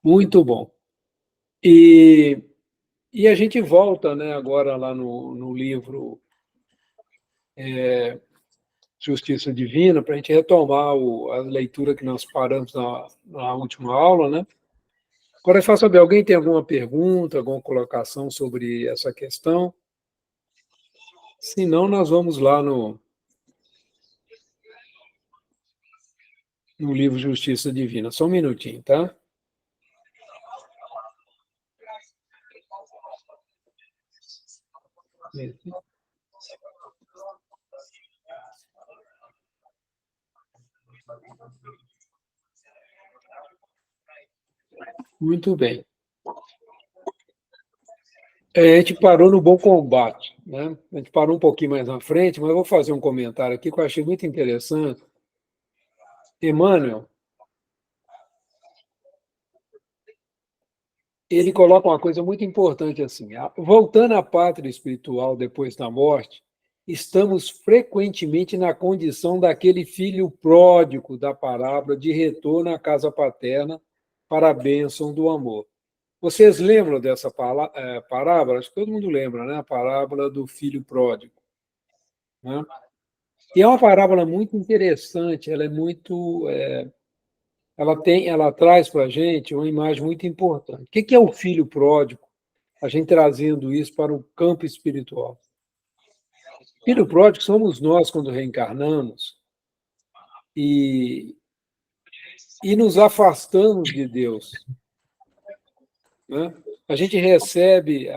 Muito bom. E, e a gente volta, né, agora lá no livro Justiça Divina, para a gente retomar a leitura que nós paramos na última aula, né? Agora, só saber, alguém tem alguma pergunta, alguma colocação sobre essa questão? Se não, nós vamos lá no livro Justiça Divina. Só um minutinho, tá? Muito bem. A gente parou no Bom Combate, né? A gente parou um pouquinho mais na frente, mas eu vou fazer um comentário aqui que eu achei muito interessante. Emmanuel, ele coloca uma coisa muito importante assim: voltando à pátria espiritual depois da morte, estamos frequentemente na condição daquele filho pródigo da parábola de retorno à casa paterna para a bênção do amor. Vocês lembram dessa parábola? Acho que todo mundo lembra, né? A parábola do filho pródigo, né? E é uma parábola muito interessante, ela é muito, ela traz para a gente uma imagem muito importante. O que é o filho pródigo? A gente trazendo isso para o campo espiritual. Filho pródigo somos nós quando reencarnamos e, e nos afastamos de Deus, né? A gente recebe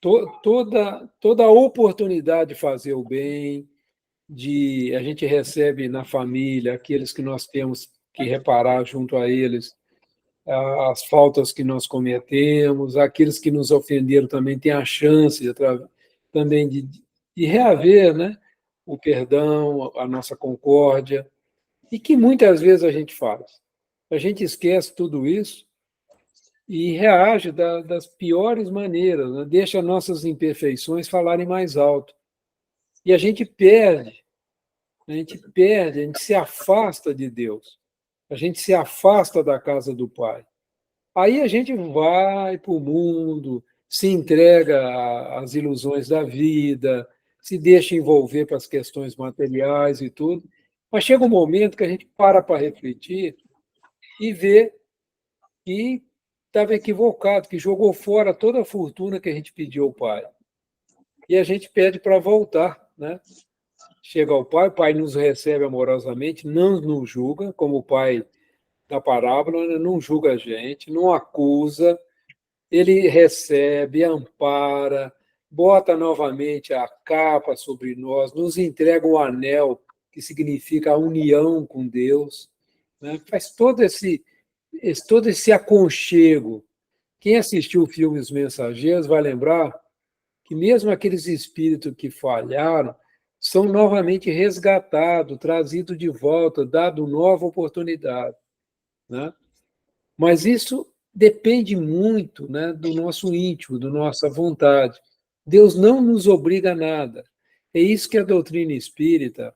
toda a oportunidade de fazer o bem, a gente recebe na família aqueles que nós temos que reparar junto a eles, as faltas que nós cometemos, aqueles que nos ofenderam também têm a chance também de reaver, né, o perdão, a nossa concórdia, e que muitas vezes a gente faz. A gente esquece tudo isso e reage das piores maneiras, né? Deixa nossas imperfeições falarem mais alto. E a gente se afasta de Deus, a gente se afasta da casa do Pai. Aí a gente vai para o mundo, se entrega às ilusões da vida, se deixa envolver para as questões materiais e tudo, mas chega um momento que a gente para refletir e vê que estava equivocado, que jogou fora toda a fortuna que a gente pediu ao Pai. E a gente pede para voltar, né? Chega ao Pai, o Pai nos recebe amorosamente, não nos julga, como o Pai da parábola, né? Não julga a gente, não acusa, ele recebe, ampara, bota novamente a capa sobre nós, nos entrega o anel, que significa a união com Deus, né? Faz todo esse aconchego. Quem assistiu o filme Os Mensageiros vai lembrar que mesmo aqueles espíritos que falharam são novamente resgatados, trazidos de volta, dado nova oportunidade, né? Mas isso depende muito, né, do nosso íntimo, da nossa vontade. Deus não nos obriga a nada. É isso que a doutrina espírita,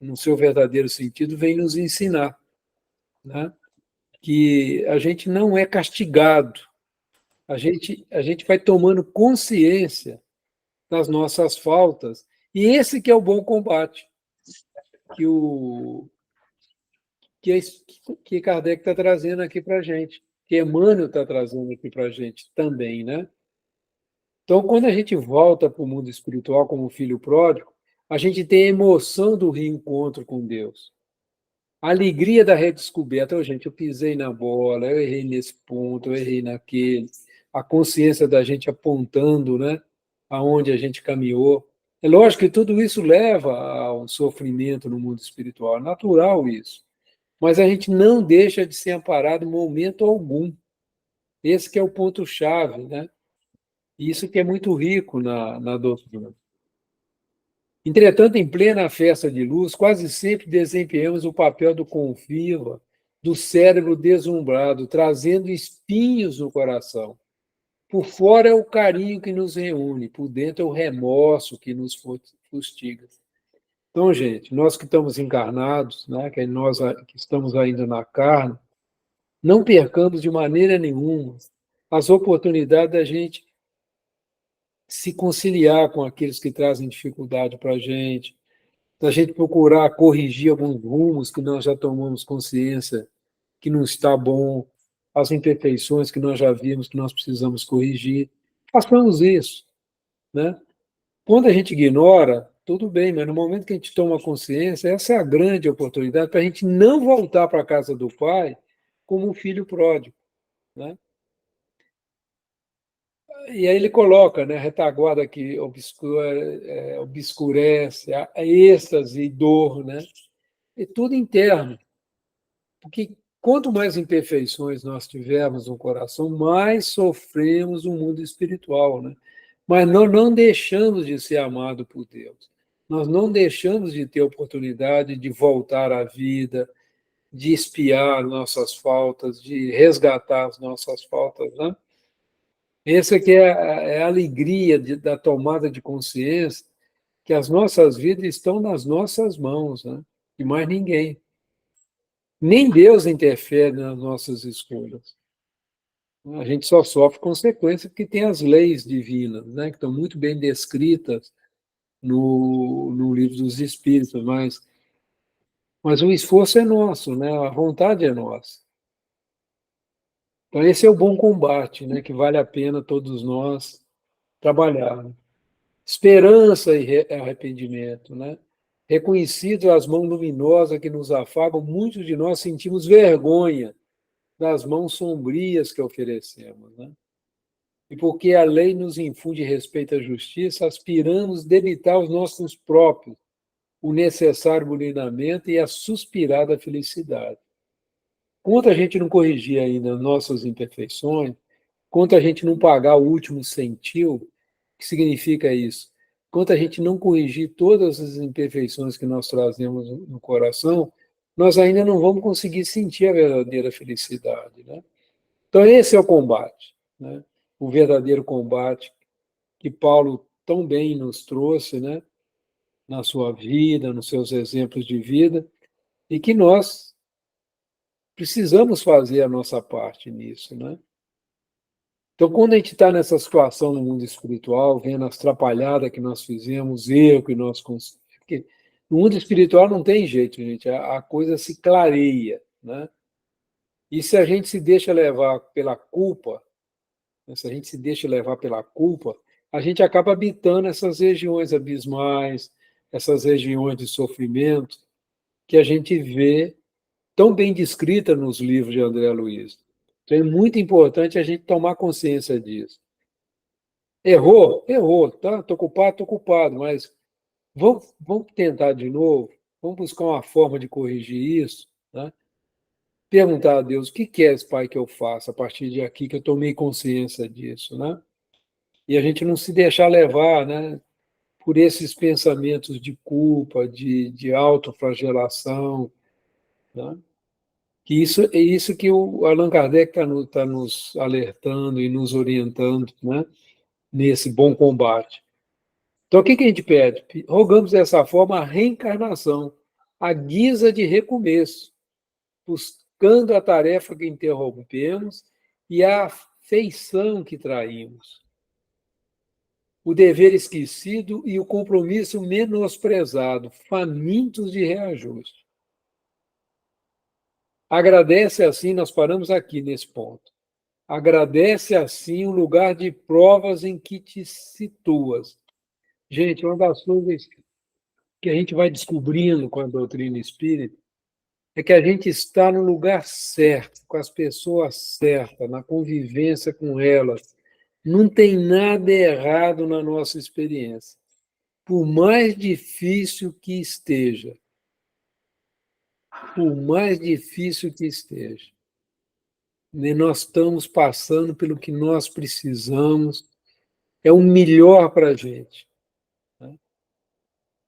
no seu verdadeiro sentido, vem nos ensinar, né? Que a gente não é castigado, a gente vai tomando consciência das nossas faltas, e esse que é o bom combate, que o que, que Kardec está trazendo aqui para a gente, que Emmanuel está trazendo aqui para a gente também, né? Então, quando a gente volta para o mundo espiritual como filho pródigo, a gente tem a emoção do reencontro com Deus, a alegria da redescoberta. Oh, gente, eu pisei na bola, eu errei nesse ponto, eu errei naquele. A consciência da gente apontando, né, aonde a gente caminhou. É lógico que tudo isso leva ao sofrimento no mundo espiritual, é natural isso. Mas a gente não deixa de ser amparado em momento algum. Esse que é o ponto-chave, né? Isso que é muito rico na doutrina. Entretanto, em plena festa de luz, quase sempre desempenhamos o papel do conviva, do cérebro deslumbrado, trazendo espinhos no coração. Por fora é o carinho que nos reúne, por dentro é o remorso que nos fustiga. Então, gente, nós que estamos encarnados, né, que nós que estamos ainda na carne, Não percamos de maneira nenhuma as oportunidades da gente se conciliar com aqueles que trazem dificuldade para a gente, da gente procurar corrigir alguns rumos que nós já tomamos consciência que não está bom, as imperfeições que nós já vimos que nós precisamos corrigir. Façamos isso, né? Quando a gente ignora, tudo bem, mas no momento que a gente toma consciência, essa é a grande oportunidade para a gente não voltar para a casa do pai como um filho pródigo, né? E aí ele coloca, né, a retaguarda que obscurece, a êxtase e dor, né? É tudo interno, porque quanto mais imperfeições nós tivermos no coração, mais sofremos no mundo espiritual, né? Mas nós não deixamos de ser amados por Deus. Nós não deixamos de ter oportunidade de voltar à vida, de expiar nossas faltas, de resgatar as nossas faltas, né? Essa que é a alegria da tomada de consciência que as nossas vidas estão nas nossas mãos, né? De mais ninguém. Nem Deus interfere nas nossas escolhas. A gente só sofre consequência porque tem as leis divinas, né? Que estão muito bem descritas no livro dos Espíritos, mas o esforço é nosso, né? A vontade é nossa. Então, esse é o bom combate, né? Que vale a pena todos nós trabalhar, né? Esperança e arrependimento, né? Reconhecido as mãos luminosas que nos afagam, muitos de nós sentimos vergonha das mãos sombrias que oferecemos, né? E porque a lei nos infunde respeito à justiça, aspiramos debitar aos nossos próprios o necessário bulinamento e a suspirada felicidade. Quanto a gente não corrigir ainda nossas imperfeições, quanto a gente não pagar o último centil, o que significa isso? Quanto a gente não corrigir todas as imperfeições que nós trazemos no coração, nós ainda não vamos conseguir sentir a verdadeira felicidade, né? Então, esse é o combate, né? O verdadeiro combate que Paulo tão bem nos trouxe, né? Na sua vida, nos seus exemplos de vida, e que nós precisamos fazer a nossa parte nisso, né? Então, quando a gente está nessa situação no mundo espiritual, vendo as atrapalhadas que nós fizemos, erro que nós conseguimos, porque no mundo espiritual não tem jeito, gente, a coisa se clareia, né? E se a gente se deixa levar pela culpa, né, se a gente se deixa levar pela culpa, a gente acaba habitando essas regiões abismais, essas regiões de sofrimento que a gente vê tão bem descrita nos livros de André Luiz. Então é muito importante a gente tomar consciência disso. Errou? Errou. Tá? Estou culpado, mas vamos tentar de novo, vamos buscar uma forma de corrigir isso, né? Perguntar a Deus, o que queres, Pai, que eu faça a partir de aqui que eu tomei consciência disso, né? E a gente não se deixar levar, né, por esses pensamentos de culpa, de autoflagelação, né? Que isso é isso que o Allan Kardec tá nos alertando e nos orientando, né, nesse bom combate. Então, o que a gente pede? Rogamos dessa forma a reencarnação, a guisa de recomeço, buscando a tarefa que interrompemos e a feição que traímos, o dever esquecido e o compromisso menosprezado, famintos de reajuste. Agradece assim, nós paramos aqui nesse ponto. Agradece assim o lugar de provas em que te situas. Gente, uma das coisas que a gente vai descobrindo com a doutrina espírita é que a gente está no lugar certo, com as pessoas certas, na convivência com elas. Não tem nada errado na nossa experiência. Por mais difícil que esteja, por mais difícil que esteja, né, nós estamos passando pelo que nós precisamos, é o melhor para a gente. Né?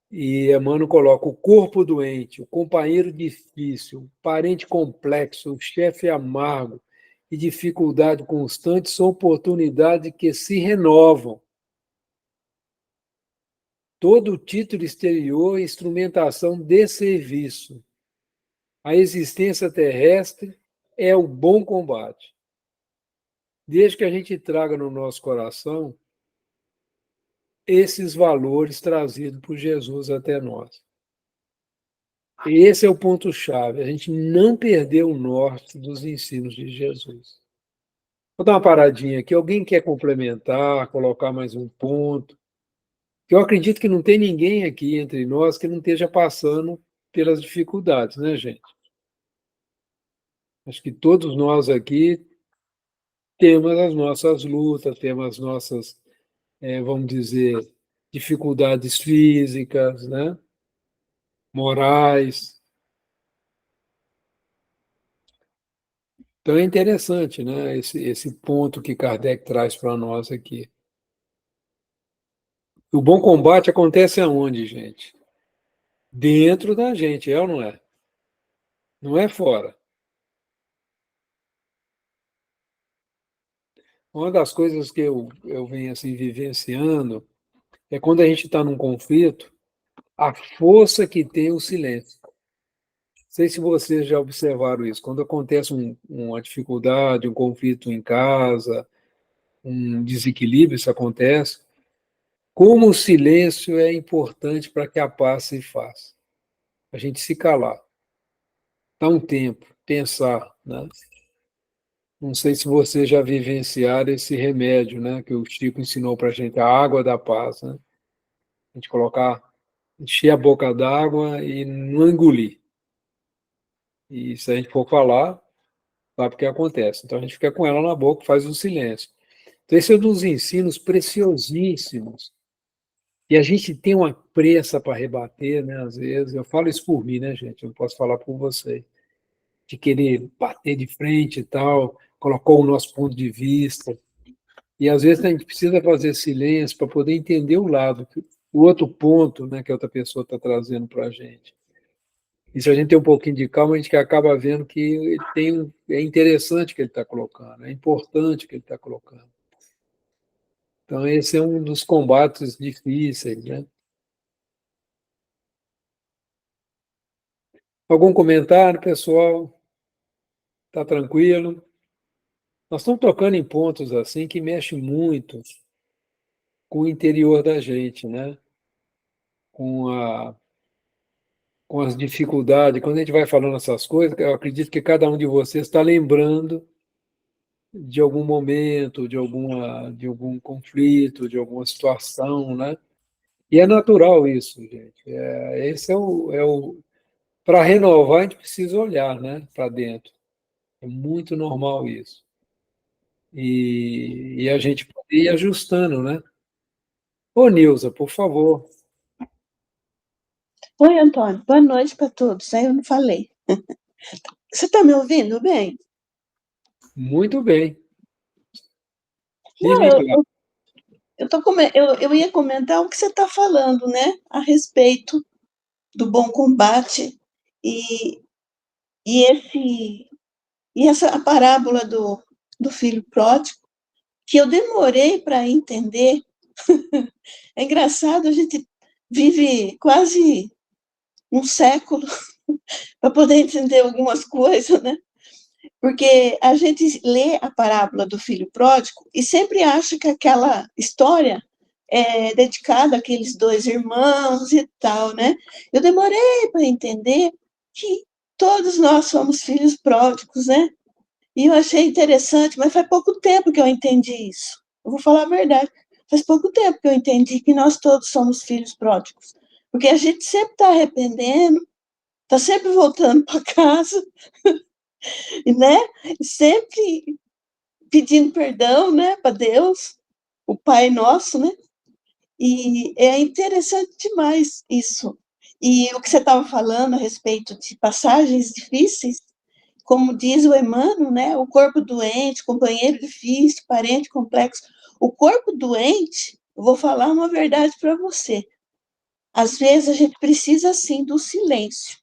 E Emmanuel coloca o corpo doente, o companheiro difícil, o parente complexo, o chefe amargo e dificuldade constante são oportunidades que se renovam. Todo o título exterior é instrumentação de serviço. A existência terrestre é o bom combate. Desde que a gente traga no nosso coração esses valores trazidos por Jesus até nós. E esse é o ponto-chave, a gente não perder o norte dos ensinos de Jesus. Vou dar uma paradinha aqui. Alguém quer complementar, colocar mais um ponto? Eu acredito que não tem ninguém aqui entre nós que não esteja passando pelas dificuldades, né, gente? Acho que todos nós aqui temos as nossas lutas, temos as nossas, vamos dizer, dificuldades físicas, né? Morais. Então é interessante, né, esse ponto que Kardec traz para nós aqui. O bom combate acontece aonde, gente? Dentro da gente, é ou não é? Não é fora. Uma das coisas que eu venho assim vivenciando é quando a gente está num conflito, a força que tem o silêncio. Não sei se vocês já observaram isso. Quando acontece uma dificuldade, um conflito em casa, um desequilíbrio, isso acontece, como o silêncio é importante para que a paz se faça. A gente se calar, dar um tempo, pensar, né? Não sei se vocês já vivenciaram esse remédio, né, que o Chico ensinou para a gente, a água da paz, né? A gente colocar, encher a boca d'água e não engolir. E se a gente for falar, sabe o que acontece. Então a gente fica com ela na boca, faz um silêncio. Então esse é um dos ensinos preciosíssimos. E a gente tem uma pressa para rebater, né, às vezes. Eu falo isso por mim, né, gente? Eu não posso falar por você. De querer bater de frente e tal, colocou o nosso ponto de vista. E às vezes a gente precisa fazer silêncio para poder entender o lado, o outro ponto, né, que a outra pessoa está trazendo para a gente. E se a gente tem um pouquinho de calma, a gente acaba vendo que ele tem, é interessante o que ele está colocando, é importante o que ele está colocando. Então, esse é um dos combates difíceis, né? Algum comentário, pessoal? Está tranquilo? Nós estamos tocando em pontos assim que mexem muito com o interior da gente, né? Com com as dificuldades. Quando a gente vai falando essas coisas, eu acredito que cada um de vocês está lembrando de algum momento, de algum conflito, de alguma situação, né? E é natural isso, gente. Esse para renovar, a gente precisa olhar, né, para dentro. É muito normal isso. E a gente pode ir ajustando, né? Ô, Nilza, por favor. Oi, Antônio. Boa noite para todos. Eu não falei. Você está me ouvindo bem? Muito bem. Não, Vive em claro. eu ia comentar o que você está falando, né? A respeito do bom combate e, e, e essa a parábola do filho pródigo, que eu demorei para entender. É engraçado, a gente vive quase um século para poder entender algumas coisas, né? Porque a gente lê a parábola do filho pródigo e sempre acha que aquela história é dedicada àqueles dois irmãos e tal, né? Eu demorei para entender que todos nós somos filhos pródigos, né? E eu achei interessante, mas faz pouco tempo que eu entendi isso. Eu vou falar a verdade. Faz pouco tempo que eu entendi que nós todos somos filhos pródigos. Porque a gente sempre está arrependendo, está sempre voltando para casa, né? Sempre pedindo perdão, né, para Deus, o Pai Nosso, né? E é interessante demais isso. E o que você estava falando a respeito de passagens difíceis, como diz o Emmanuel, né? O corpo doente, companheiro difícil, parente complexo. O corpo doente, eu vou falar uma verdade para você. Às vezes a gente precisa sim do silêncio.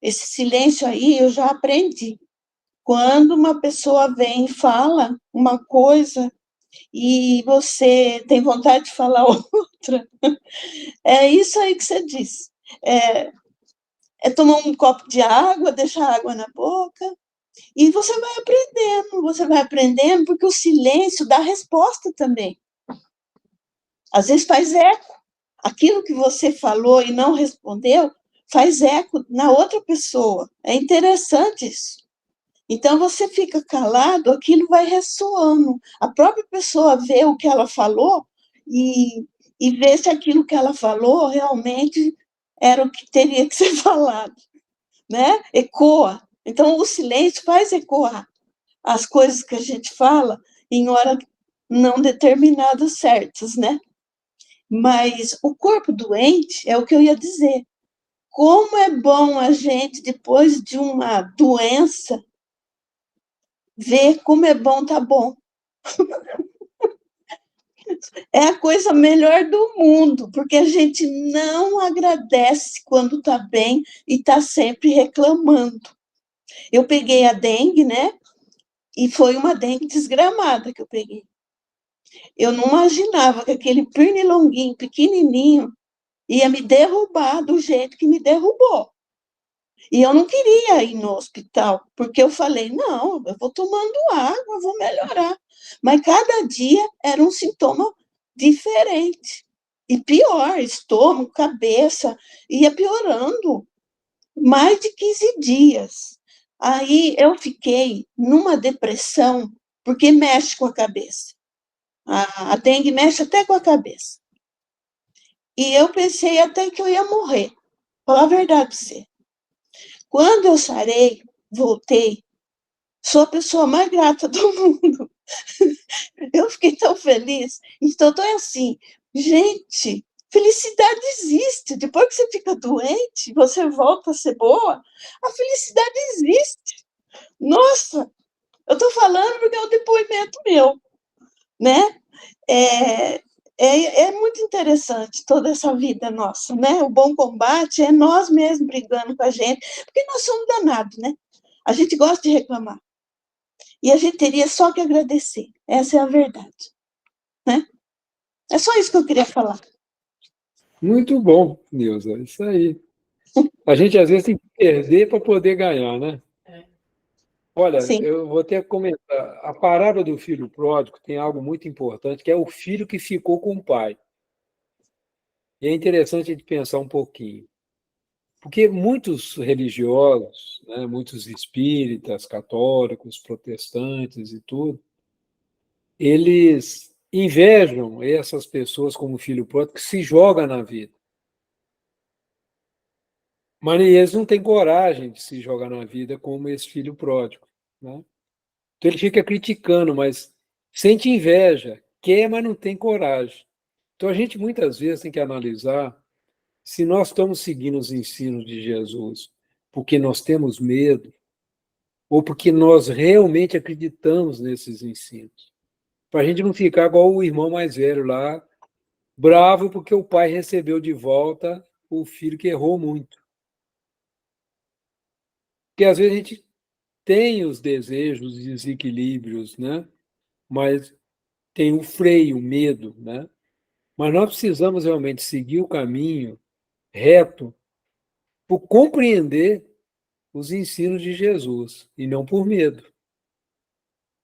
Esse silêncio aí eu já aprendi. Quando uma pessoa vem e fala uma coisa e você tem vontade de falar outra, é isso aí que você diz. É tomar um copo de água, deixar a água na boca E você vai aprendendo, porque o silêncio dá resposta também. Às vezes faz eco. Aquilo que você falou e não respondeu, faz eco na outra pessoa. É interessante isso. Então, você fica calado, aquilo vai ressoando. A própria pessoa vê o que ela falou e vê se aquilo que ela falou realmente era o que teria que ser falado, né? Ecoa. Então, o silêncio faz ecoar as coisas que a gente fala em horas não determinadas certas, né? Mas o corpo doente é o que eu ia dizer. Como é bom a gente, depois de uma doença, ver como é bom tá bom. É a coisa melhor do mundo, porque a gente não agradece quando tá bem e tá sempre reclamando. Eu peguei a dengue, né? E foi uma dengue desgramada que eu peguei. Eu não imaginava que aquele pernilonguinho pequenininho ia me derrubar do jeito que me derrubou. E eu não queria ir no hospital, porque eu falei, não, eu vou tomando água, vou melhorar. Mas cada dia era um sintoma diferente. E pior, estômago, cabeça, ia piorando. Mais de 15 dias. Aí eu fiquei numa depressão, porque mexe com a cabeça. A dengue mexe até com a cabeça. E eu pensei até que eu ia morrer. Falar a verdade para você. Quando eu sarei, voltei, sou a pessoa mais grata do mundo. Eu fiquei tão feliz. Então, tô assim, gente, felicidade existe. Depois que você fica doente, você volta a ser boa, a felicidade existe. Nossa, eu tô falando porque é um depoimento meu, né? É, é muito interessante toda essa vida nossa, né? O bom combate é nós mesmos brigando com a gente, porque nós somos danados, né? A gente gosta de reclamar. E a gente teria só que agradecer. Essa é a verdade, né? É só isso que eu queria falar. Muito bom, Nilza, isso aí. A gente às vezes tem que perder para poder ganhar, né? Olha, Sim, eu vou até comentar. A parábola do filho pródigo tem algo muito importante, que é o filho que ficou com o pai. E é interessante a gente pensar um pouquinho. Porque muitos religiosos, né, muitos espíritas, católicos, protestantes e tudo, eles invejam essas pessoas como filho pródigo que se joga na vida. Mas eles não têm coragem de se jogar na vida como esse filho pródigo, né? Então ele fica criticando, mas sente inveja, quer, mas não tem coragem. Então a gente muitas vezes tem que analisar se nós estamos seguindo os ensinos de Jesus porque nós temos medo ou porque nós realmente acreditamos nesses ensinos. Para a gente não ficar igual o irmão mais velho lá, bravo porque o pai recebeu de volta o filho que errou muito. Porque às vezes a gente tem os desejos, os desequilíbrios, né? Mas tem o freio, o medo, né? Mas nós precisamos realmente seguir o caminho reto por compreender os ensinos de Jesus e não por medo.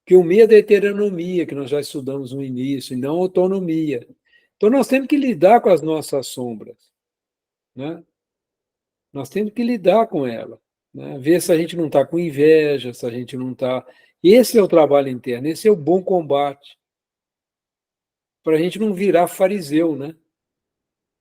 Que o medo é heteronomia, que nós já estudamos no início, e não autonomia. Então nós temos que lidar com as nossas sombras, né? Nós temos que lidar com ela, né? Ver se a gente não está com inveja, se a gente não está. Esse é o trabalho interno, esse é o bom combate, para a gente não virar fariseu, né?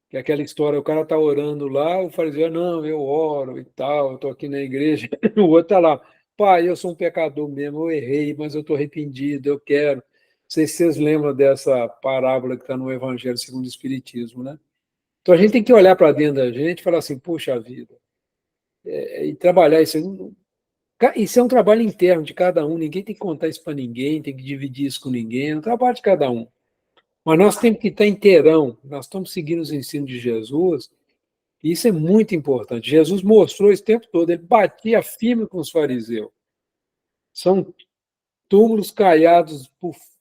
Que é aquela história, o cara está orando lá, o fariseu, não, eu oro e tal, eu estou aqui na igreja, o outro está lá, pai, eu sou um pecador mesmo, eu errei, mas eu estou arrependido, eu quero. Não sei se vocês lembram dessa parábola que está no Evangelho segundo o Espiritismo, né? Então a gente tem que olhar para dentro da gente e falar assim, puxa vida, e trabalhar isso. Isso é um trabalho interno de cada um, ninguém tem que contar isso para ninguém, tem que dividir isso com ninguém, é um trabalho de cada um. Mas nós temos que estar inteirão, nós estamos seguindo os ensinos de Jesus, e isso é muito importante. Jesus mostrou esse tempo todo, ele batia firme com os fariseus. São túmulos caiados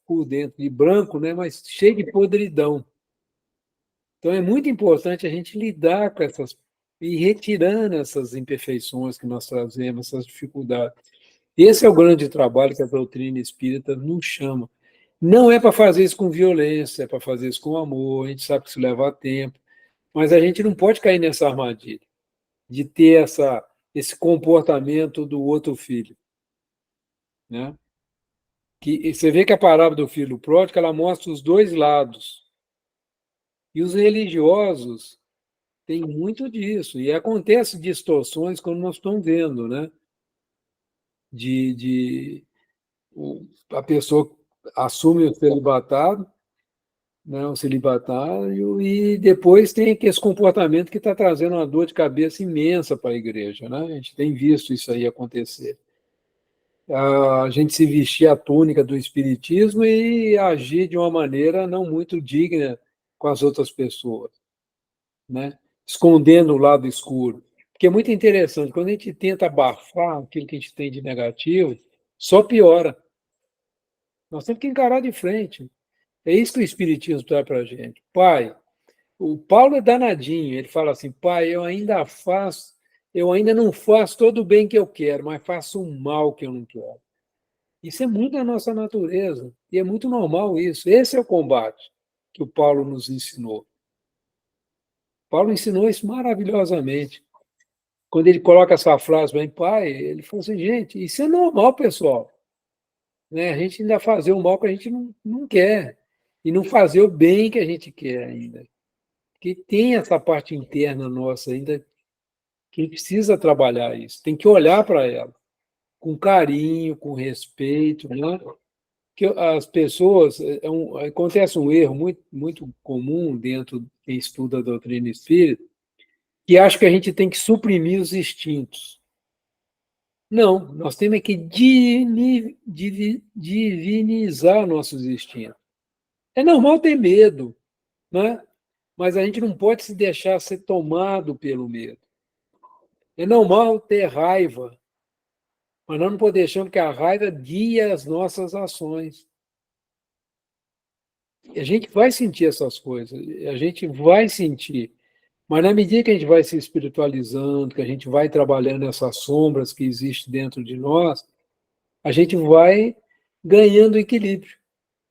por dentro, de branco, né, mas cheio de podridão. Então é muito importante a gente lidar com essas e ir retirando essas imperfeições que nós trazemos, essas dificuldades. Esse é o grande trabalho que a doutrina espírita nos chama. Não é para fazer isso com violência, é para fazer isso com amor, a gente sabe que isso leva tempo, mas a gente não pode cair nessa armadilha de ter esse comportamento do outro filho, né? Que você vê que a parábola do filho pródigo, ela mostra os dois lados. E os religiosos têm muito disso. E acontece distorções como nós estamos vendo, né? A pessoa assume o celibatário, né, o celibatário, e depois tem esse comportamento que está trazendo uma dor de cabeça imensa para a igreja. Né? A gente tem visto isso aí acontecer. A gente se vestir a túnica do espiritismo e agir de uma maneira não muito digna com as outras pessoas, né? Escondendo o lado escuro. Porque é muito interessante, quando a gente tenta abafar aquilo que a gente tem de negativo, só piora. Nós temos que encarar de frente. É isso que o Espiritismo traz para a gente. Pai, o Paulo é danadinho, ele fala assim, pai, eu ainda não faço todo o bem que eu quero, mas faço o mal que eu não quero. Isso é muito da nossa natureza, e é muito normal isso. Esse é o combate que o Paulo nos ensinou. Paulo ensinou isso maravilhosamente. Quando ele coloca essa frase bem, pai, ele falou assim, gente, isso é normal, pessoal. Né? A gente ainda fazer o mal que a gente não quer, e não fazer o bem que a gente quer ainda. Que tem essa parte interna nossa ainda que precisa trabalhar isso, tem que olhar para ela com carinho, com respeito, né? Que as pessoas acontece um erro muito comum dentro de quem estuda a doutrina espírita, que acha que a gente tem que suprimir os instintos. Não, nós temos que divinizar nossos instintos. É normal ter medo, né? Mas a gente não pode se deixar ser tomado pelo medo. É normal ter raiva, mas nós não podemos deixar que a raiva guie as nossas ações. E a gente vai sentir essas coisas, a gente vai sentir. Mas na medida que a gente vai se espiritualizando, que a gente vai trabalhando essas sombras que existem dentro de nós, a gente vai ganhando equilíbrio.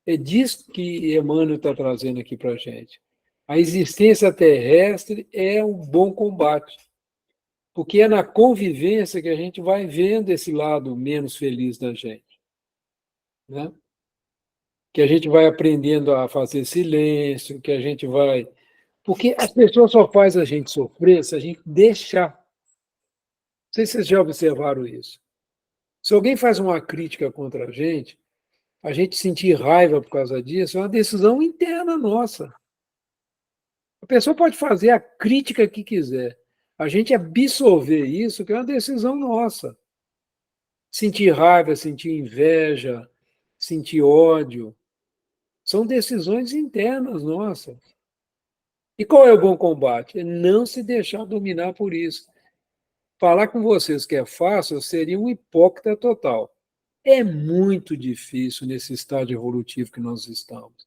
É disso que Emmanuel está trazendo aqui para a gente. A existência terrestre é um bom combate, porque é na convivência que a gente vai vendo esse lado menos feliz da gente, né? Que a gente vai aprendendo a fazer silêncio, que a gente vai... Porque as pessoas só fazem a gente sofrer se a gente deixar. Não sei se vocês já observaram isso. Se alguém faz uma crítica contra a gente sentir raiva por causa disso, é uma decisão interna nossa. A pessoa pode fazer a crítica que quiser. A gente absorver isso, que é uma decisão nossa. Sentir raiva, sentir inveja, sentir ódio, são decisões internas nossas. E qual é o bom combate? É não se deixar dominar por isso. Falar com vocês que é fácil seria um hipócrita total. É muito difícil nesse estágio evolutivo que nós estamos,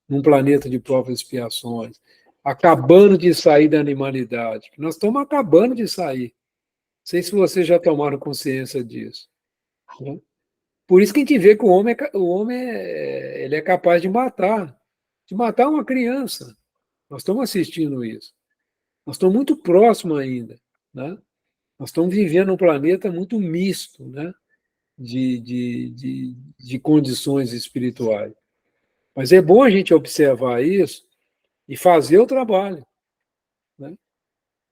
num planeta de provas e expiações, acabando de sair da animalidade. Nós estamos acabando de sair. Não sei se vocês já tomaram consciência disso. Né? Por isso que a gente vê que ele é capaz de matar uma criança. Nós estamos assistindo isso. Nós estamos muito próximos ainda. Né? Nós estamos vivendo um planeta muito misto, né? de condições espirituais. Mas é bom a gente observar isso e fazer o trabalho. Né?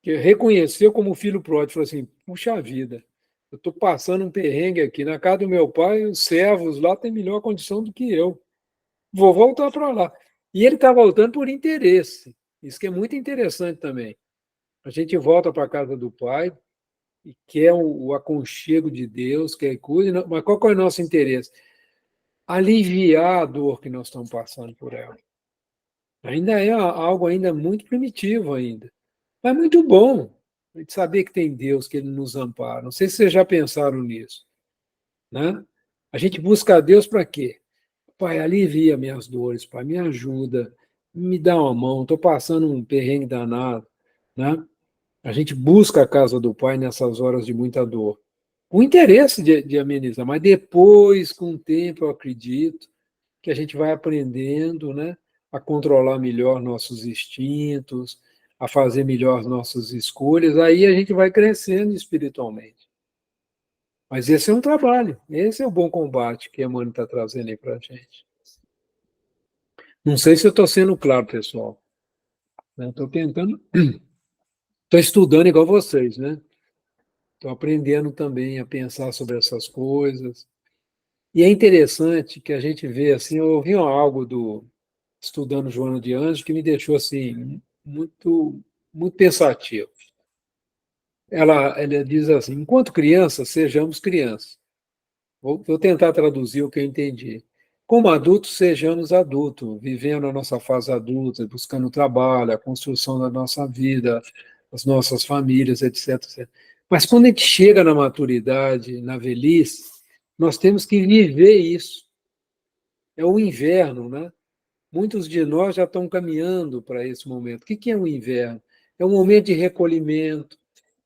Que reconhecer como filho pródigo, falou assim, puxa vida, eu estou passando um perrengue aqui, na casa do meu pai, os servos lá têm melhor condição do que eu. Vou voltar para lá. E ele está voltando por interesse. Isso que é muito interessante também. A gente volta para a casa do pai e quer o aconchego de Deus, quer cuide, mas qual é o nosso interesse? Aliviar a dor que nós estamos passando por ela. Ainda é algo ainda muito primitivo ainda. Mas muito bom a gente saber que tem Deus, que Ele nos ampara. Não sei se vocês já pensaram nisso. Né? A gente busca a Deus para quê? Pai, alivia minhas dores, Pai, me ajuda, me dá uma mão, estou passando um perrengue danado. Né? A gente busca a casa do Pai nessas horas de muita dor. o interesse de amenizar, mas depois, com o tempo, eu acredito que a gente vai aprendendo, né, a controlar melhor nossos instintos, a fazer melhor nossas escolhas, aí a gente vai crescendo espiritualmente. Mas esse é um trabalho, esse é o bom combate que a Emmanuel está trazendo aí para a gente. Não sei se eu estou sendo claro, pessoal. Estou tentando, estou estudando igual vocês, né? Estou aprendendo também a pensar sobre essas coisas. E é interessante que a gente vê, assim, eu ouvi algo estudando Joana de Anjos que me deixou, assim, muito pensativo. Ela diz assim, enquanto crianças, sejamos crianças. Vou tentar traduzir o que eu entendi. Como adultos, sejamos adultos, vivendo a nossa fase adulta, buscando trabalho, a construção da nossa vida, as nossas famílias, etc. Mas quando a gente chega na maturidade, na velhice, nós temos que viver isso. É o inverno, né? Muitos de nós já estão caminhando para esse momento. O que é o inverno? É um momento de recolhimento,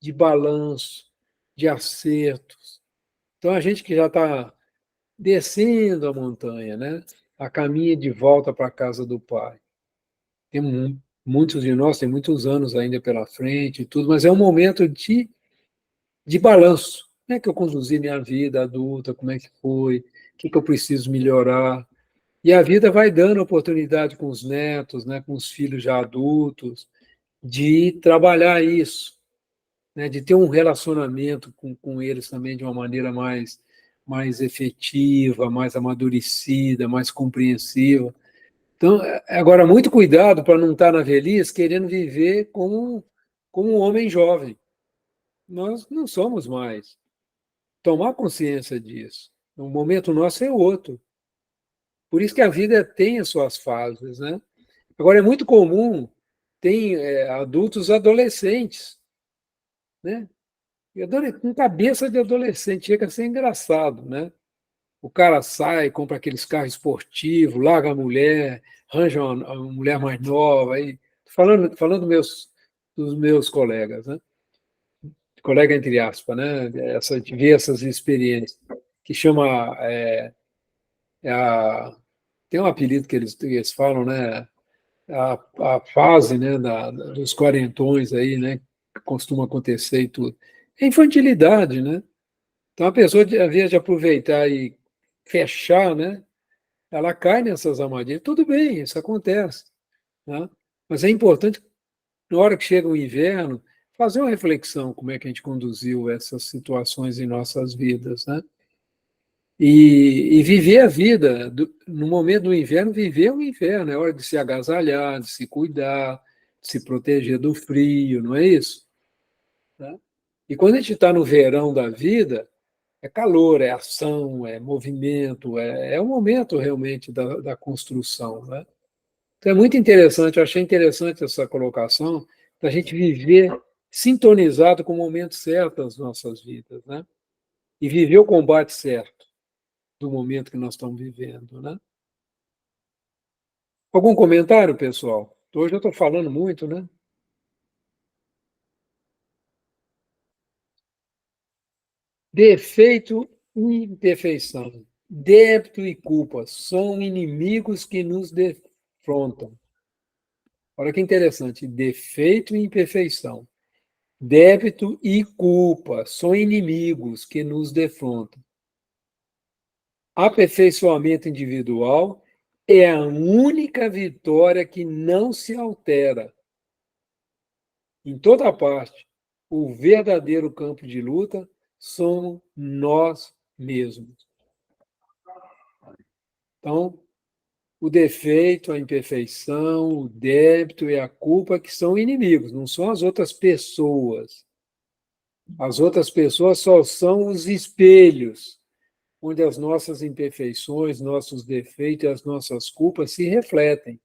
de balanço, de acertos. Então, a gente que já está descendo a montanha, né? A caminho de volta para a casa do Pai. Tem muitos de nós, tem muitos anos ainda pela frente e tudo, mas é um momento de balanço. Como é que eu conduzi minha vida adulta? Como é que foi? O que eu preciso melhorar? E a vida vai dando oportunidade com os netos, né, com os filhos já adultos, de trabalhar isso, né, de ter um relacionamento com eles também de uma maneira mais efetiva, mais amadurecida, mais compreensiva. Então, agora, muito cuidado para não estar na velhice querendo viver como um homem jovem. Nós não somos mais. Tomar consciência disso. O momento nosso é outro. Por isso que a vida tem as suas fases, né? Agora, é muito comum, tem adultos adolescentes, né? Com cabeça de adolescente, chega a ser engraçado, né? O cara sai, compra aqueles carros esportivos, larga a mulher, arranja uma mulher mais nova. Aí, falando dos meus colegas, né? Colega entre aspas, né? De ver essas experiências, que chama. É a, tem um apelido que eles falam, né? A fase, né, dos quarentões aí, né, que costuma acontecer e tudo. É infantilidade, né? Então a pessoa, ao invés de aproveitar e fechar, né, ela cai nessas armadilhas. Tudo bem, isso acontece, né? Mas é importante, na hora que chega o inverno, fazer uma reflexão como é que a gente conduziu essas situações em nossas vidas, né? E viver a vida, no momento do inverno, viver o inverno, é hora de se agasalhar, de se cuidar, de se proteger do frio, não é isso? Né? E quando a gente está no verão da vida, é calor, é ação, é movimento, é o momento realmente da construção. Né? Então é muito interessante, eu achei interessante essa colocação, da gente viver sintonizado com o momento certo das nossas vidas, né? E viver o combate certo do momento que nós estamos vivendo, né? Algum comentário, pessoal? Hoje eu estou falando muito, né? Defeito e imperfeição, débito e culpa são inimigos que nos defrontam. Olha que interessante, defeito e imperfeição, débito e culpa são inimigos que nos defrontam. Aperfeiçoamento individual é a única vitória que não se altera. Em toda parte, o verdadeiro campo de luta somos nós mesmos. Então, o defeito, a imperfeição, o débito e a culpa que são inimigos, não são as outras pessoas. As outras pessoas só são os espelhos onde as nossas imperfeições, nossos defeitos e as nossas culpas se refletem.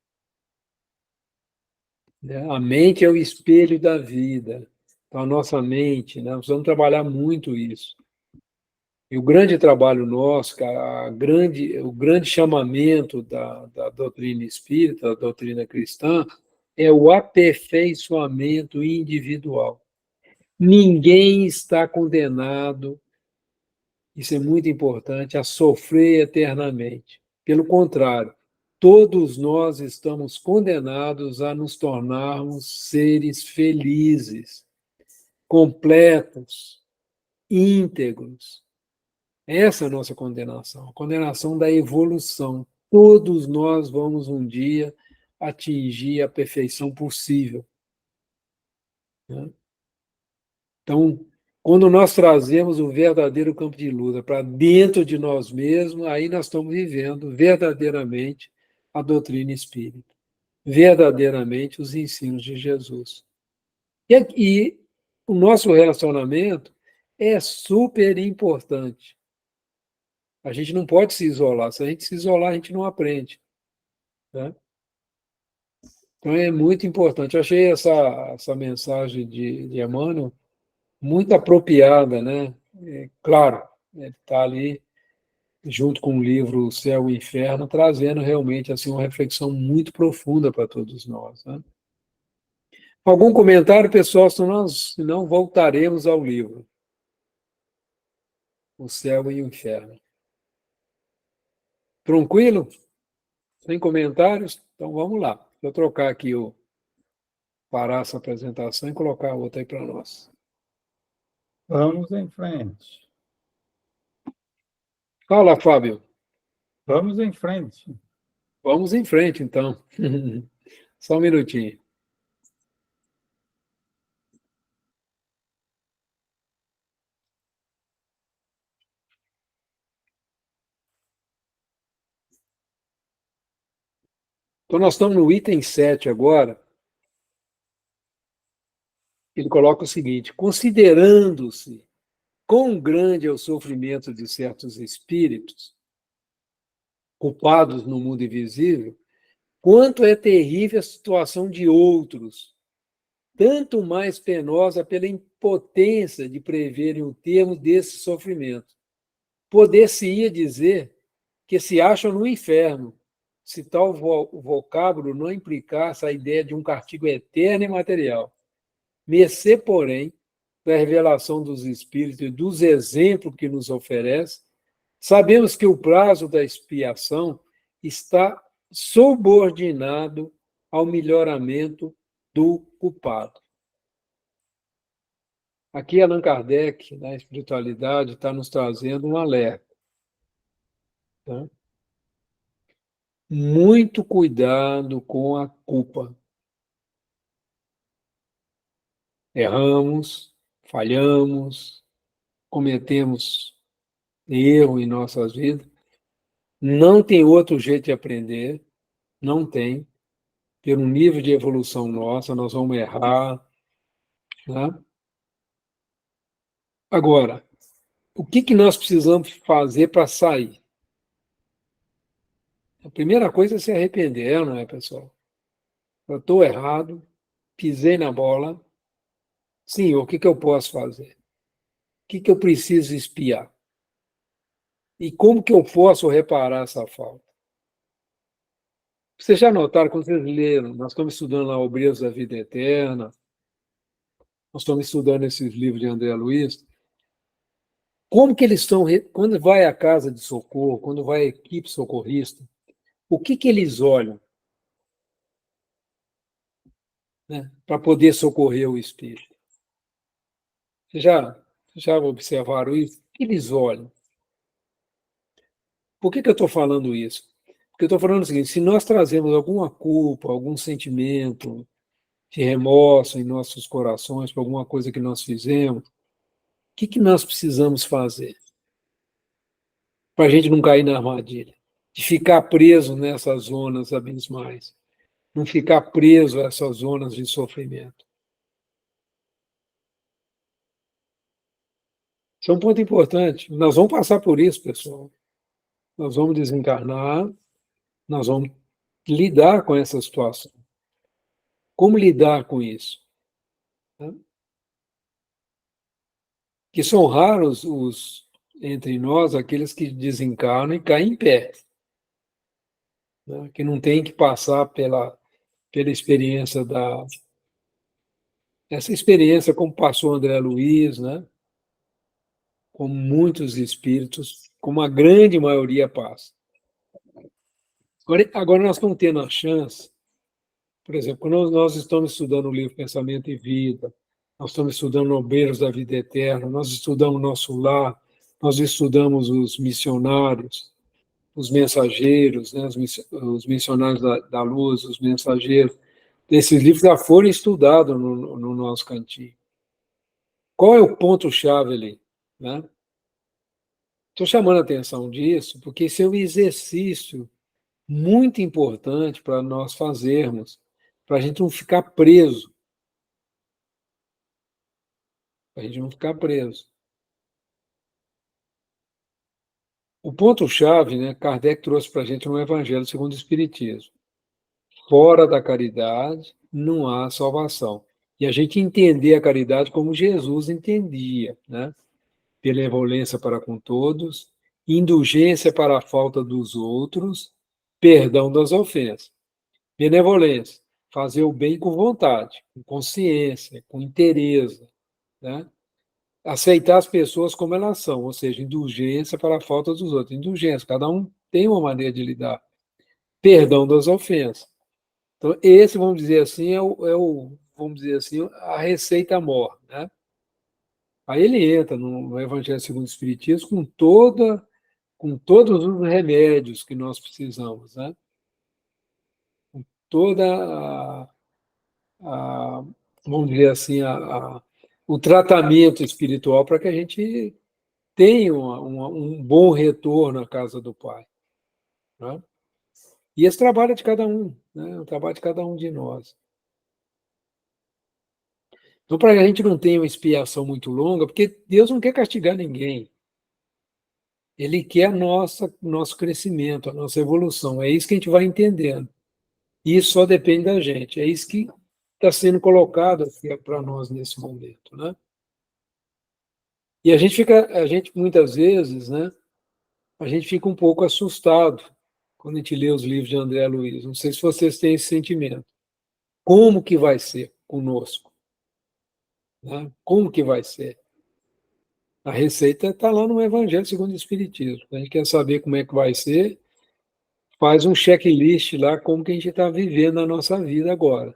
A mente é o espelho da vida. Então, a nossa mente, né, nós vamos trabalhar muito isso. E o grande trabalho nosso, o grande chamamento da doutrina espírita, da doutrina cristã, é o aperfeiçoamento individual. Ninguém está condenado isso é muito importante, a sofrer eternamente. Pelo contrário, todos nós estamos condenados a nos tornarmos seres felizes, completos, íntegros. Essa é a nossa condenação, a condenação da evolução. Todos nós vamos um dia atingir a perfeição possível, né? Então, quando nós trazemos o verdadeiro campo de luta para dentro de nós mesmos, aí nós estamos vivendo verdadeiramente a doutrina espírita, verdadeiramente os ensinos de Jesus. E o nosso relacionamento é super importante. A gente não pode se isolar. Se a gente se isolar, a gente não aprende, né? Então é muito importante. Eu achei essa mensagem de Emmanuel muito apropriada, né? Claro, ele está ali junto com o livro O Céu e o Inferno, trazendo realmente assim uma reflexão muito profunda para todos nós, né? Algum comentário, pessoal? Senão voltaremos ao livro O Céu e o Inferno. Tranquilo? Sem comentários? Então vamos lá. Vou trocar aqui parar essa apresentação e colocar outra aí para nós. Vamos em frente. Fala, Fábio. Vamos em frente. Vamos em frente, então. Só um minutinho. Então, nós estamos no item 7 agora. Ele coloca o seguinte: considerando-se quão grande é o sofrimento de certos espíritos, culpados no mundo invisível, quanto é terrível a situação de outros, tanto mais penosa pela impotência de preverem o termo desse sofrimento. Poder-se-ia dizer que se acham no inferno, se tal vocábulo não implicasse a ideia de um castigo eterno e material. Mercê, porém, da revelação dos Espíritos e dos exemplos que nos oferece, sabemos que o prazo da expiação está subordinado ao melhoramento do culpado. Aqui Allan Kardec, na espiritualidade, está nos trazendo um alerta, tá? Muito cuidado com a culpa. Erramos, falhamos, cometemos erro em nossas vidas. Não tem outro jeito de aprender, não tem. Pelo nível de evolução nossa, nós vamos errar, né? Agora, o que nós precisamos fazer para sair? A primeira coisa é se arrepender, não é, pessoal? Eu estou errado, pisei na bola. Senhor, o que eu posso fazer? O que eu preciso espiar? E como que eu posso reparar essa falta? Vocês já notaram, quando vocês leram, nós estamos estudando lá Obreiros da Vida Eterna, nós estamos estudando esses livros de André Luiz, como que eles estão, quando vai à casa de socorro, quando vai a equipe socorrista, o que eles olham, né, para poder socorrer o espírito? Vocês já observaram isso? O que eles olham? Por que eu estou falando isso? Porque eu estou falando o seguinte: se nós trazemos alguma culpa, algum sentimento de remorso em nossos corações por alguma coisa que nós fizemos, o que nós precisamos fazer para a gente não cair na armadilha? De ficar preso nessas zonas abismais, não ficar preso a essas zonas de sofrimento. Isso é um ponto importante. Nós vamos passar por isso, pessoal. Nós vamos desencarnar, nós vamos lidar com essa situação. Como lidar com isso? Que são raros entre nós aqueles que desencarnam e caem em pé, né? Que não tem que passar pela experiência essa experiência como passou André Luiz, né? como muitos espíritos, como a grande maioria passa. Agora nós estamos tendo a chance, por exemplo, quando nós estamos estudando o livro Pensamento e Vida, nós estamos estudando Obreiros da Vida Eterna, nós estudamos Nosso Lar, nós estudamos os missionários, os mensageiros, né, os missionários da luz, os mensageiros. Esses livros já foram estudados no nosso cantinho. Qual é o ponto-chave ali? Né? Estou chamando a atenção disso porque esse é um exercício muito importante para nós fazermos, para a gente não ficar preso. Para a gente não ficar preso. O ponto-chave, né, Kardec trouxe para a gente no Evangelho segundo o Espiritismo. Fora da caridade não há salvação. E a gente entender a caridade como Jesus entendia, né? Benevolência para com todos, indulgência para a falta dos outros, perdão das ofensas. Benevolência, fazer o bem com vontade, com consciência, com interesse, né? Aceitar as pessoas como elas são, ou seja, indulgência para a falta dos outros. Indulgência, cada um tem uma maneira de lidar. Perdão das ofensas. Então, esse, vamos dizer assim, vamos dizer assim, a receita mor, né? Aí ele entra no Evangelho segundo o Espiritismo com todos os remédios que nós precisamos, né? Com toda vamos dizer assim, o tratamento espiritual para que a gente tenha um bom retorno à casa do Pai, né? E esse trabalho é de cada um, né? O trabalho de cada um de nós. Então, para que a gente não tenha uma expiação muito longa, porque Deus não quer castigar ninguém. Ele quer nosso crescimento, a nossa evolução. É isso que a gente vai entendendo. E isso só depende da gente. É isso que está sendo colocado aqui para nós nesse momento, né? E a gente muitas vezes, né? A gente fica um pouco assustado quando a gente lê os livros de André Luiz. Não sei se vocês têm esse sentimento. Como que vai ser conosco? Né? Como que vai ser? A receita está lá no Evangelho segundo o Espiritismo. A gente quer saber como é que vai ser, faz um checklist lá, como que a gente está vivendo a nossa vida agora.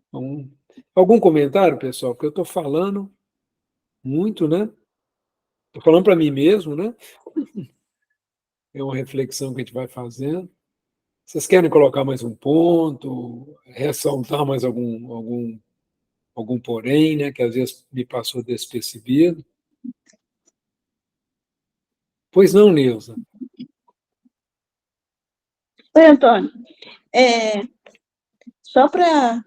Então, algum comentário, pessoal? Porque eu estou falando muito, né? Estou falando para mim mesmo, né? É uma reflexão que a gente vai fazendo. Vocês querem colocar mais um ponto, ressaltar mais algum porém, né? Que às vezes me passou despercebido. Pois não, Neuza? Oi, Antônio, só para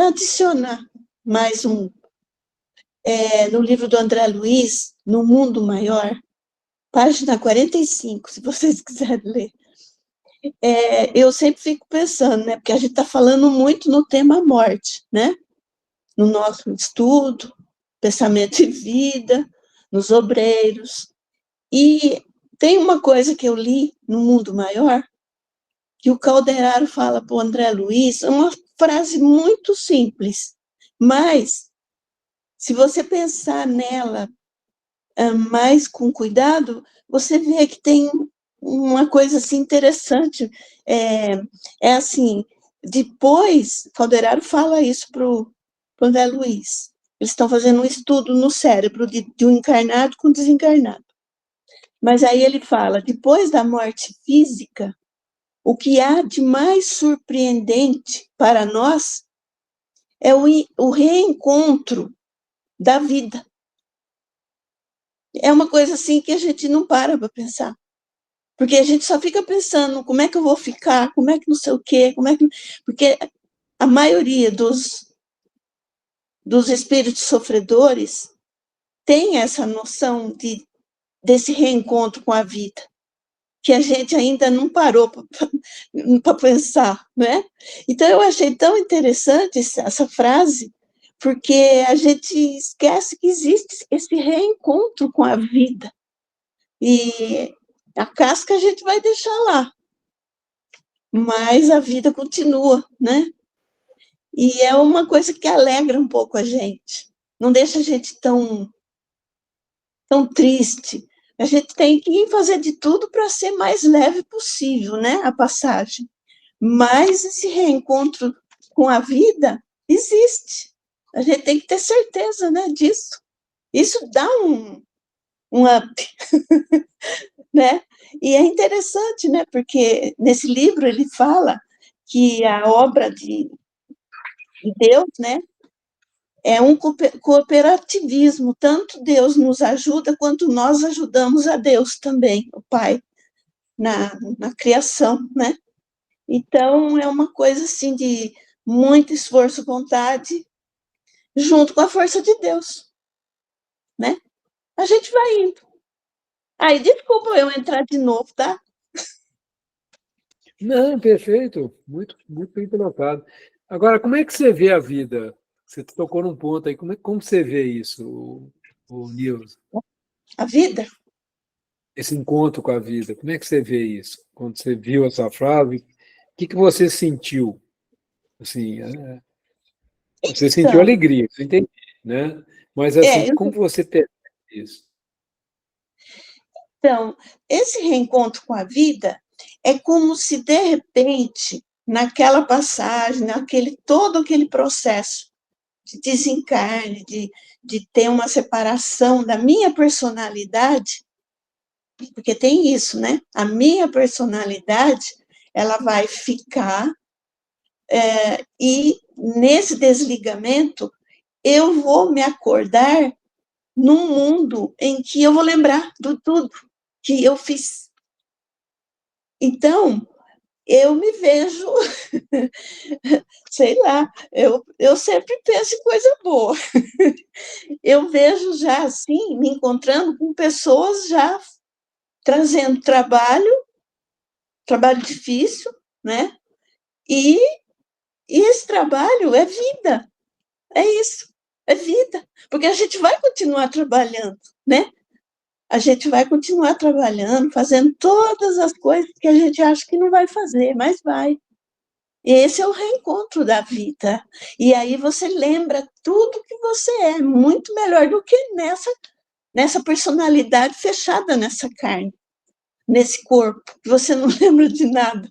adicionar mais um, no livro do André Luiz, No Mundo Maior, página 45, se vocês quiserem ler. Eu sempre fico pensando, né, porque a gente está falando muito no tema morte, né, no nosso estudo, pensamento e vida, nos obreiros, e tem uma coisa que eu li no Mundo Maior, que o Calderaro fala para o André Luiz, uma frase muito simples, mas se você pensar nela mais com cuidado, você vê que tem uma coisa assim interessante. Assim, depois, Calderaro fala isso para o André Luiz. Eles estão fazendo um estudo no cérebro de um encarnado com desencarnado. Mas aí ele fala, depois da morte física, o que há de mais surpreendente para nós é o reencontro da vida. É uma coisa assim que a gente não para pensar. Porque a gente só fica pensando como é que eu vou ficar, como é que não sei o quê, porque a maioria dos espíritos sofredores tem essa noção desse reencontro com a vida, que a gente ainda não parou para pensar, né? Então, eu achei tão interessante essa frase, porque a gente esquece que existe esse reencontro com a vida. E a casca a gente vai deixar lá, mas a vida continua, né? E é uma coisa que alegra um pouco a gente. Não deixa a gente tão triste. A gente tem que fazer de tudo para ser mais leve possível, né? A passagem. Mas esse reencontro com a vida existe. A gente tem que ter certeza, né, disso. Isso dá um up, né? E é interessante, né? Porque nesse livro ele fala que a obra de Deus, né, é um cooperativismo. Tanto Deus nos ajuda, quanto nós ajudamos a Deus também, o Pai, na criação, né? Então, é uma coisa assim de muito esforço, vontade, junto com a força de Deus, né? A gente vai indo. Aí, desculpa eu entrar de novo, tá? Não, perfeito. Muito, muito bem colocado. Agora, como é que você vê a vida? Você tocou num ponto aí. Como você vê isso, o Nilson? A vida? Esse encontro com a vida. Como é que você vê isso? Quando você viu essa frase, o que você sentiu? Assim, você sentiu Então, alegria, isso eu entendi, né? Mas assim, como você percebe isso? então, esse reencontro com a vida é como se, de repente, naquela passagem, todo aquele processo de desencarne, de ter uma separação da minha personalidade, porque tem isso, né? A minha personalidade, ela vai ficar, e nesse desligamento, eu vou me acordar num mundo em que eu vou lembrar de tudo que eu fiz. Então, eu me vejo, sei lá, eu sempre penso em coisa boa. Eu vejo já assim, me encontrando com pessoas já trazendo trabalho difícil, né? E, e esse trabalho é vida, é isso, é vida. Porque a gente vai continuar trabalhando, né? A gente vai continuar trabalhando, fazendo todas as coisas que a gente acha que não vai fazer, mas vai. E esse é o reencontro da vida. E aí você lembra tudo que você é, muito melhor do que nessa personalidade fechada nessa carne, nesse corpo. Você não lembra de nada,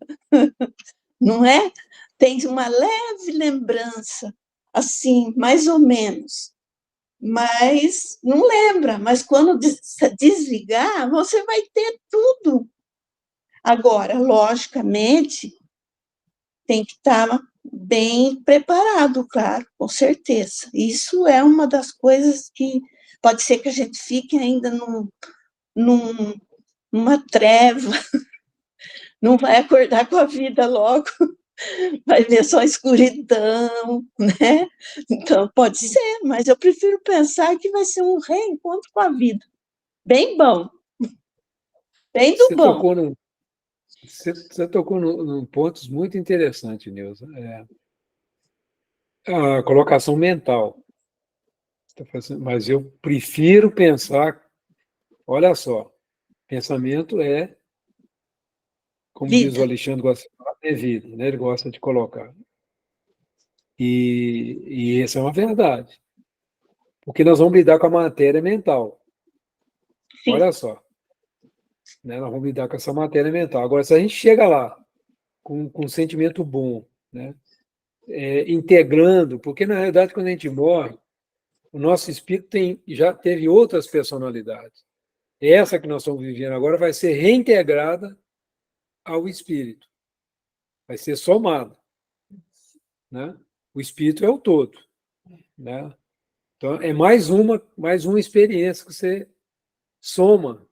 não é? Tem uma leve lembrança, assim, mais ou menos, mas não lembra. Mas quando desligar, você vai ter tudo. Agora, logicamente, tem que estar bem preparado, claro, com certeza. Isso é uma das coisas que pode ser que a gente fique ainda num, numa treva, não vai acordar com a vida logo, vai ver só escuridão, né? Então, pode ser, mas eu prefiro pensar que vai ser um reencontro com a vida. Bem bom, bem do Você bom. tocou num, você tocou num pontos muito interessantes, Nilson. A colocação mental. Mas eu prefiro pensar, olha só, pensamento como diz o Vida, Alexandre gosta de falar, é vida, né? Ele gosta de colocar. E essa é uma verdade, porque nós vamos lidar com a matéria mental. sim, Olha só, né? Nós vamos lidar com essa matéria mental. Agora, se a gente chega lá com um sentimento bom, né? Integrando, porque na realidade, quando a gente morre, o nosso espírito já teve outras personalidades. Essa que nós estamos vivendo agora vai ser reintegrada ao espírito, vai ser somada, né? O espírito é o todo, né? Então é mais uma experiência que você soma,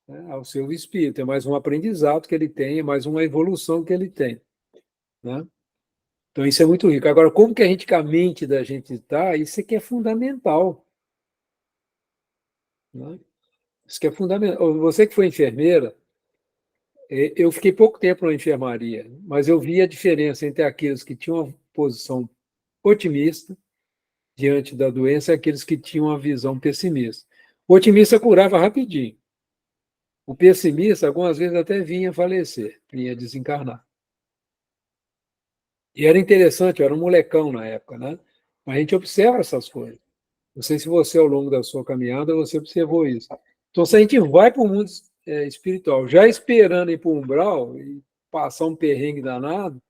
né, ao seu espírito, é mais um aprendizado que ele tem, é mais uma evolução que ele tem, né? Então isso é muito rico. Agora, como que a gente, com a mente da gente está, isso aqui é fundamental, né? Isso que é fundamental. Você que foi enfermeira, eu fiquei pouco tempo na enfermaria, mas eu vi a diferença entre aqueles que tinham uma posição otimista diante da doença e aqueles que tinham uma visão pessimista. O otimista curava rapidinho. O pessimista, algumas vezes, até vinha falecer, vinha desencarnar. E era interessante, eu era um molecão na época, né? Mas a gente observa essas coisas. Não sei se você, ao longo da sua caminhada, você observou isso. Então, se a gente vai para o mundo espiritual, já esperando ir para o umbral e passar um perrengue danado,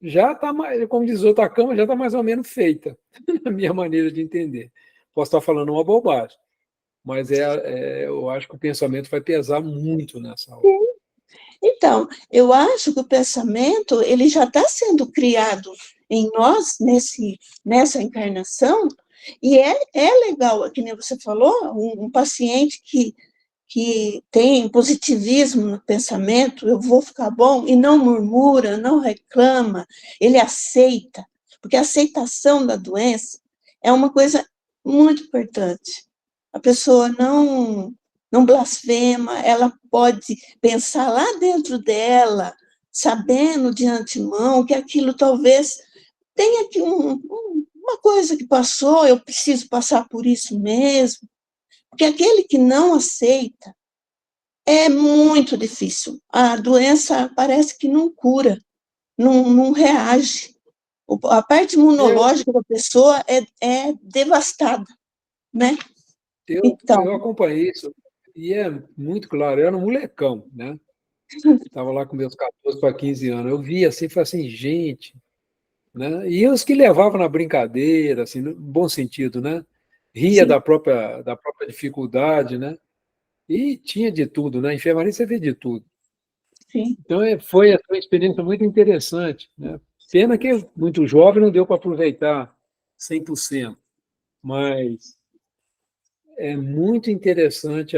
já está mais, como diz outra, a cama já está mais ou menos feita, na minha maneira de entender. Posso estar falando uma bobagem, mas eu acho que o pensamento vai pesar muito nessa hora. Então, eu acho que o pensamento ele já está sendo criado em nós nessa encarnação, e é legal, que nem você falou, um paciente que tem positivismo no pensamento, eu vou ficar bom, e não murmura, não reclama, ele aceita, porque a aceitação da doença é uma coisa muito importante. A pessoa não blasfema, ela pode pensar lá dentro dela, sabendo de antemão que aquilo talvez tenha aqui uma coisa que passou, eu preciso passar por isso mesmo. Porque aquele que não aceita é muito difícil. A doença parece que não cura, não reage. A parte imunológica da pessoa é devastada, né? Então, Eu acompanhei isso, e é muito claro, eu era um molecão, né? Estava lá com meus 14 para 15 anos. Eu via assim, falei assim, gente, né? E os que levavam na brincadeira, assim, no bom sentido, né? Ria sim, da própria dificuldade, né? E tinha de tudo, né? Enfermaria você vê de tudo. sim. Então foi uma experiência muito interessante, né? Pena que muito jovem não deu para aproveitar 100%, mas é muito interessante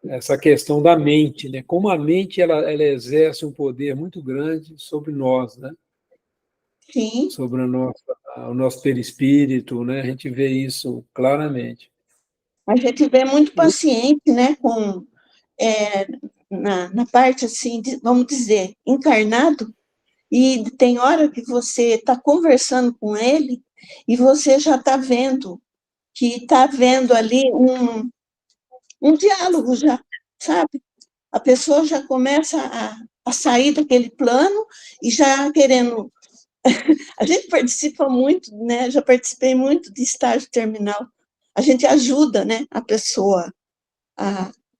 essa questão da mente, né? Como a mente ela exerce um poder muito grande sobre nós, né? Sim, Sobre o nosso perispírito, né? A gente vê isso claramente. a gente vê muito paciente, né, é, na parte, assim, vamos dizer, encarnado, e tem hora que você está conversando com ele e você já está vendo que está havendo ali um diálogo já, sabe? A pessoa já começa a sair daquele plano e já querendo. A gente participa muito, né? Já participei muito de estágio terminal. A gente ajuda, né? A,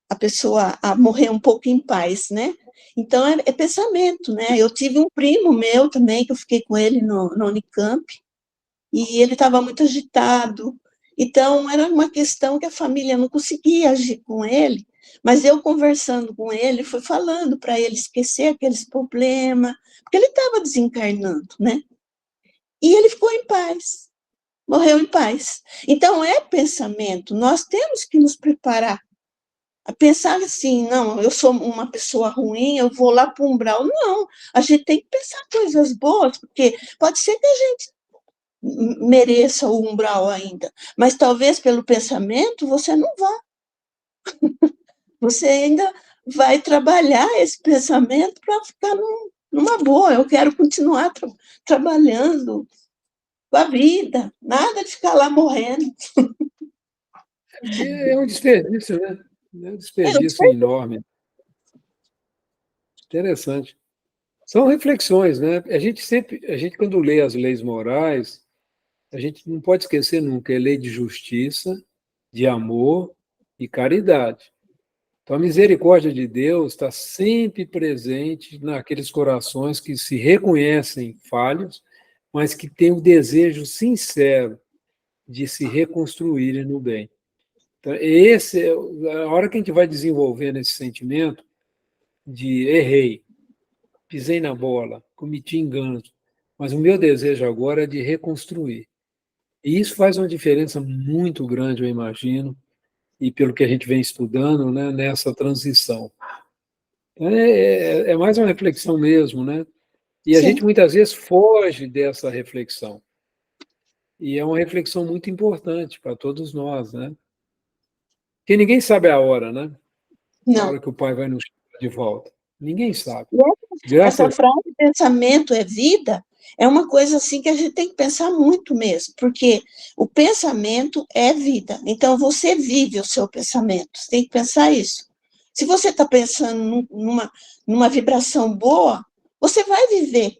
a pessoa a morrer um pouco em paz, né? Então é pensamento, né? Eu tive um primo meu também que eu fiquei com ele no Unicamp e ele estava muito agitado. Então, era uma questão que a família não conseguia agir com ele, mas eu conversando com ele, fui falando para ele esquecer aqueles problemas, porque ele estava desencarnando, né? E ele ficou em paz, morreu em paz. Então, é pensamento, nós temos que nos preparar a pensar assim, não, eu sou uma pessoa ruim, eu vou lá para o umbral. Não, a gente tem que pensar coisas boas, porque pode ser que a gente mereça o umbral ainda, mas talvez pelo pensamento você não vá, você ainda vai trabalhar esse pensamento para ficar numa boa, eu quero continuar trabalhando com a vida, nada de ficar lá morrendo. Porque é um desperdício, né? É um Eu desperdício sei, enorme. Interessante. São reflexões, né? A gente quando lê as leis morais, a gente não pode esquecer nunca, é lei de justiça, de amor e caridade. Então, a misericórdia de Deus está sempre presente naqueles corações que se reconhecem falhos, mas que têm o desejo sincero de se reconstruírem no bem. Então, a hora que a gente vai desenvolvendo esse sentimento de errei, pisei na bola, cometi enganos, mas o meu desejo agora é de reconstruir. E isso faz uma diferença muito grande, eu imagino, e pelo que a gente vem estudando, né, nessa transição. É mais uma reflexão mesmo, né? E a sim, gente muitas vezes foge dessa reflexão. E é uma reflexão muito importante para todos nós, né? Porque ninguém sabe a hora, né? A não. hora que o pai vai nos chamar de volta. Ninguém sabe. E essa Graças. frase, pensamento é vida, é uma coisa assim que a gente tem que pensar muito mesmo, porque o pensamento é vida. Então, você vive o seu pensamento, você tem que pensar isso. Se você está pensando numa vibração boa, você vai viver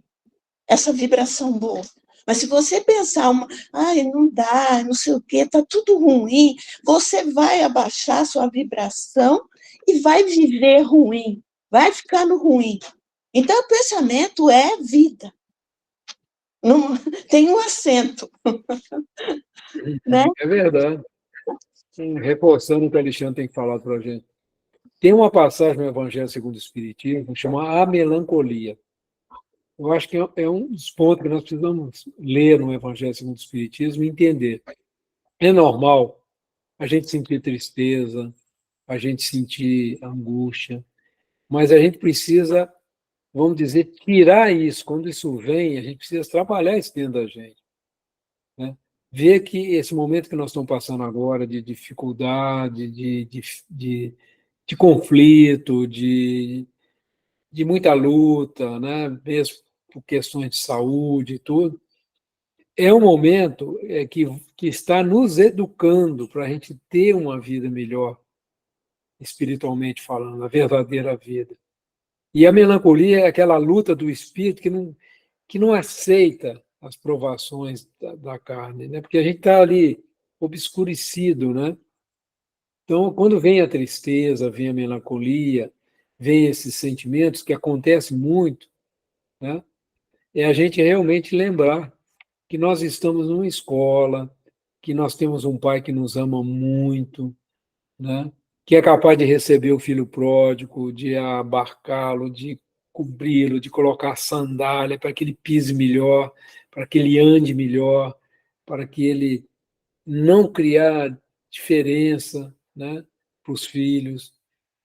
essa vibração boa. Mas se você pensar, ai, não dá, não sei o quê, está tudo ruim, você vai abaixar sua vibração e vai viver ruim, vai ficar no ruim. Então, o pensamento é vida. Não, tem um acento. Né? É verdade. Reforçando o que o Alexandre tem falado para a gente. Tem uma passagem no Evangelho segundo o Espiritismo que chama A Melancolia. Eu acho que é um dos pontos que nós precisamos ler no Evangelho segundo o Espiritismo e entender. É normal a gente sentir tristeza, a gente sentir angústia, mas a gente precisa, vamos dizer, tirar isso. Quando isso vem, a gente precisa trabalhar isso dentro da gente. Né? Ver que esse momento que nós estamos passando agora, de dificuldade, de conflito, de muita luta, né? Mesmo por questões de saúde e tudo, é um momento que está nos educando para a gente ter uma vida melhor, espiritualmente falando, a verdadeira vida. E a melancolia é aquela luta do espírito que não aceita as provações da carne, né? Porque a gente está ali obscurecido, né? Então, quando vem a tristeza, vem a melancolia, vem esses sentimentos que acontecem muito, né? É a gente realmente lembrar que nós estamos numa escola, que nós temos um pai que nos ama muito, né? Que é capaz de receber o filho pródigo, de abarcá-lo, de cobri-lo, de colocar sandália para que ele pise melhor, para que ele ande melhor, para que ele não criar diferença, né, para os filhos.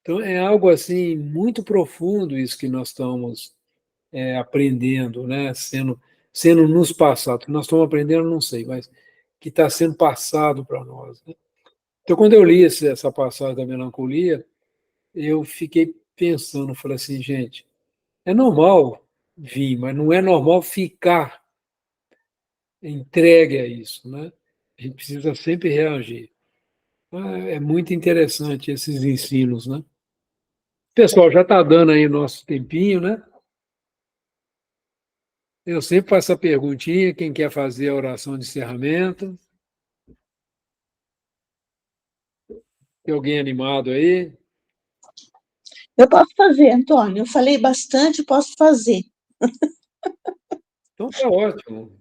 Então, é algo assim muito profundo isso que nós estamos aprendendo, né, sendo nos passado. Que nós estamos aprendendo, não sei, mas que está sendo passado para nós. Né? Então, quando eu li essa passagem da melancolia, eu fiquei pensando, falei assim, gente, é normal vir, mas não é normal ficar entregue a isso, né? A gente precisa sempre reagir. É muito interessante esses ensinos, né? Pessoal, já está dando aí o nosso tempinho, né? Eu sempre faço a perguntinha, quem quer fazer a oração de encerramento? Tem alguém animado aí? Eu posso fazer, Antônio. Eu falei bastante, posso fazer. Então tá ótimo.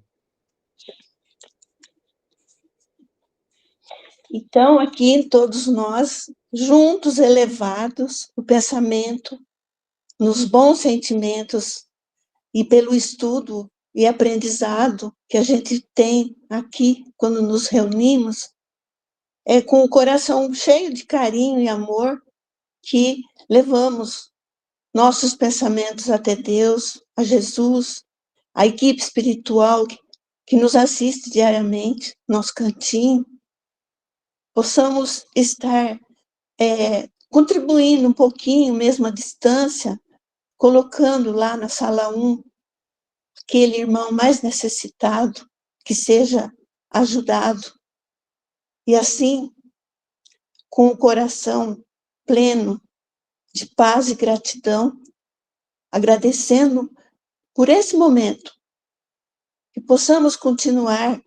Então, aqui, todos nós, juntos, elevados, o pensamento, nos bons sentimentos e pelo estudo e aprendizado que a gente tem aqui, quando nos reunimos, é com o coração cheio de carinho e amor que levamos nossos pensamentos até Deus, a Jesus, a equipe espiritual que nos assiste diariamente, nosso cantinho, possamos estar contribuindo um pouquinho, mesmo à distância, colocando lá na sala 1 aquele irmão mais necessitado, que seja ajudado. E assim, com o coração pleno de paz e gratidão, agradecendo por esse momento, que possamos continuar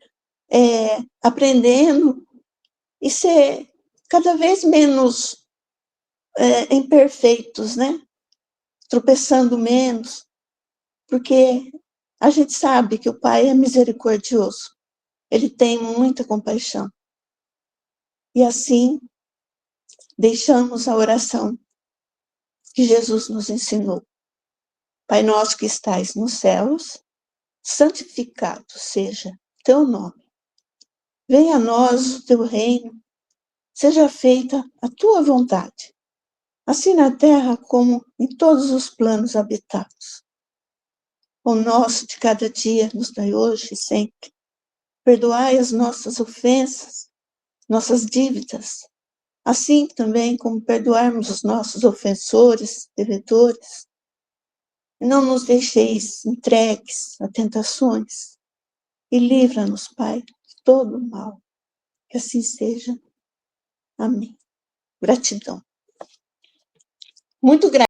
aprendendo e ser cada vez menos imperfeitos, né? Tropeçando menos, porque a gente sabe que o Pai é misericordioso, Ele tem muita compaixão. E assim, deixamos a oração que Jesus nos ensinou. Pai nosso que estais nos céus, santificado seja teu nome. Venha a nós o teu reino, seja feita a tua vontade, assim na terra como em todos os planos habitados. O nosso de cada dia nos dai hoje e sempre. Perdoai as nossas ofensas, nossas dívidas, assim também como perdoarmos os nossos ofensores, devedores. Não nos deixeis entregues a tentações e livra-nos, Pai, de todo o mal. Que assim seja. Amém. Gratidão. Muito